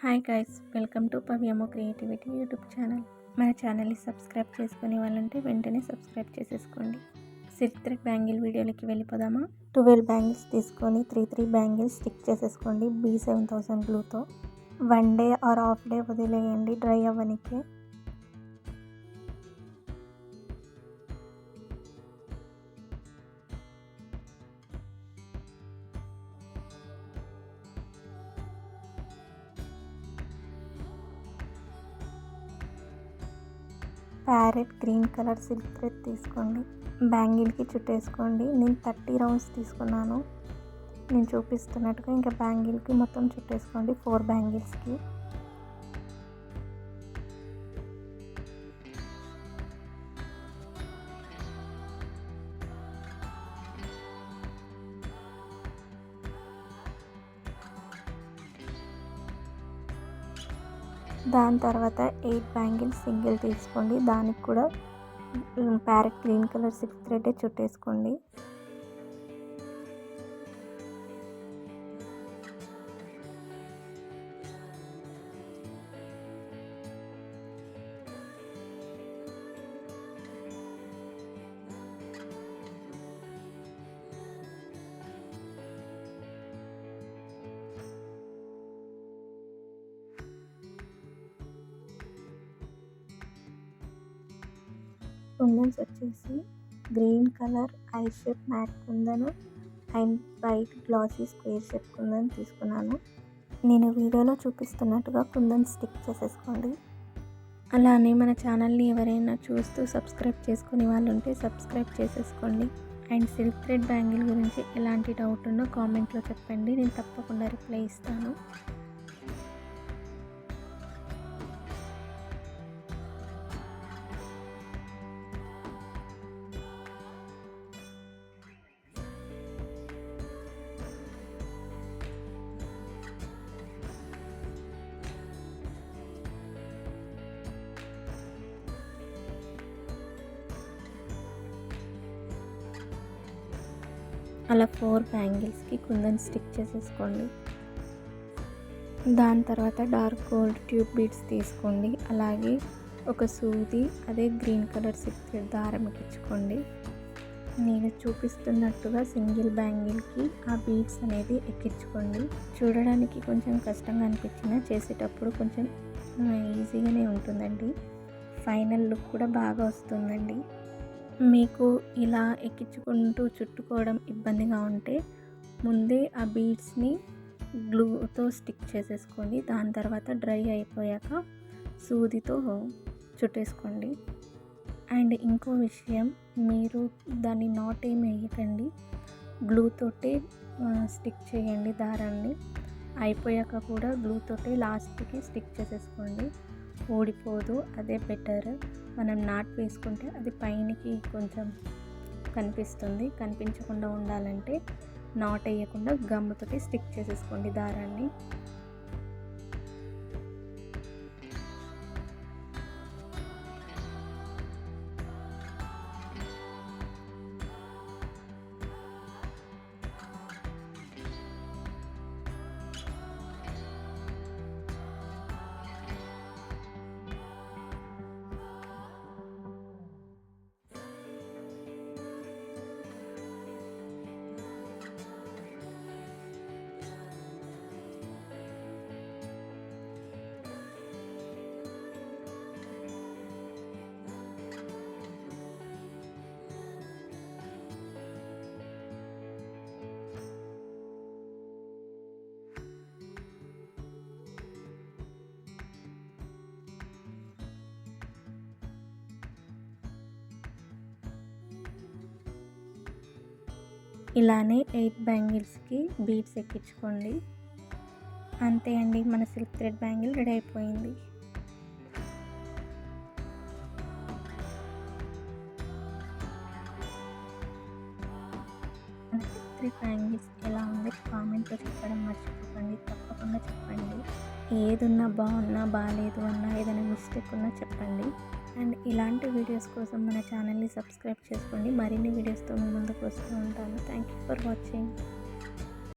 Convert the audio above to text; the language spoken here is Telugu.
హాయ్ గైస్, వెల్కమ్ టు పవ్యమో క్రియేటివిటీ యూట్యూబ్ ఛానల్. మన ఛానల్ని సబ్స్క్రైబ్ చేసుకునే వాళ్ళంటే వెంటనే సబ్స్క్రైబ్ చేసేసుకోండి. సిల్క్ థ్రెడ్ బ్యాంగిల్ వీడియోలకి వెళ్ళిపోదామా. 12 బ్యాంగిల్స్ తీసుకొని 3 బ్యాంగిల్స్ స్టిక్ చేసేసుకోండి B7000 గ్లూతో. 1 డే ఆర్ హాఫ్ డే వదిలేయండి డ్రై అవ్వనికి. Parrot green colour silk thread తీసుకోండి, బ్యాంగిల్కి చుట్టేసుకోండి. నేను 30 రౌండ్స్ తీసుకున్నాను. నేను చూపిస్తున్నట్టుగా ఇంకా బ్యాంగిల్కి మొత్తం చుట్టేసుకోండి 4 బ్యాంగిల్స్కి. దాని తర్వాత 8 బ్యాంగిల్స్ సింగిల్ తీసుకోండి, దానికి కూడా parrot green colour silk thread చుట్టేసుకోండి. కుందన్స్ వచ్చేసి green colour I shape matte kundan and white glossy square shape kundan తీసుకున్నాను. నేను వీడియోలో చూపిస్తున్నట్టుగా కుందన్ స్టిక్ చేసేసుకోండి. అలానే మన ఛానల్ని ఎవరైనా చూస్తూ సబ్స్క్రైబ్ చేసుకునే వాళ్ళు ఉంటే సబ్స్క్రైబ్ చేసేసుకోండి. అండ్ సిల్క్ థ్రెడ్ బ్యాంగిల్ గురించి ఎలాంటి డౌట్ ఉన్నా కామెంట్లో చెప్పండి, నేను తప్పకుండా రిప్లై ఇస్తాను. అలా 4 బ్యాంగిల్స్కి కుందన్ స్టిక్ చేసేసుకోండి. దాని తర్వాత డార్క్ గోల్డ్ ట్యూబ్ బీడ్స్ తీసుకోండి. అలాగే ఒక సూది, అదే గ్రీన్ కలర్ సిల్క్ థ్రెడ్ దారం ఎక్కించుకోండి. నేను చూపిస్తున్నట్టుగా సింగిల్ బ్యాంగిల్కి ఆ బీడ్స్ అనేది ఎక్కించుకోండి. చూడడానికి కొంచెం కష్టంగా అనిపించినా చేసేటప్పుడు కొంచెం ఈజీగానే ఉంటుందండి. ఫైనల్ లుక్ కూడా బాగా వస్తుందండి. మీకు ఇలా ఎక్కించుకుంటూ చుట్టుకోవడం ఇబ్బందిగా ఉంటే ముందే ఆ బీడ్స్ని గ్లూతో స్టిక్ చేసేసుకోండి. దాని తర్వాత డ్రై అయిపోయాక సూదితో చుట్టేసుకోండి. అండ్ ఇంకో విషయం, మీరు దాన్ని నాట్ ఏమి వేయకండి, గ్లూతోటే స్టిక్ చేయండి దారాన్ని. అయిపోయాక కూడా గ్లూతోటే లాస్ట్కి స్టిక్ చేసేసుకోండి, ఊడిపోదు. అదే బెటర్. మనం నాట్ వేసుకుంటే అది పైనకి కొంచెం కనిపిస్తుంది, కనిపించకుండా ఉండాలంటే నాట్ వేయకుండా గమ్ముతోటి స్టిక్ చేసేసుకోండి దారాన్ని. ఇలానే 8 బ్యాంగిల్స్కి బీడ్స్ ఎక్కించుకోండి. అంతే అండి, మన సిల్క్ థ్రెడ్ బ్యాంగిల్ రెడీ అయిపోయింది. మన సిల్క్ థ్రెడ్ బ్యాంగిల్స్ ఎలా ఉంది కామెంట్లో చెప్పడం మర్చిపోకండి, తప్పకుండా చెప్పండి. ఏదున్నా బాగున్నా బాగాలేదు అన్నా ఏదైనా మిస్టేక్ ఉన్నా చెప్పండి. అండ్ ఇలాంటి వీడియోస్ కోసం మన ఛానల్ని సబ్స్క్రైబ్ చేసుకోండి. మరిన్ని వీడియోస్తో మీ ముందుకు వస్తూ ఉంటాను. Thank you for watching.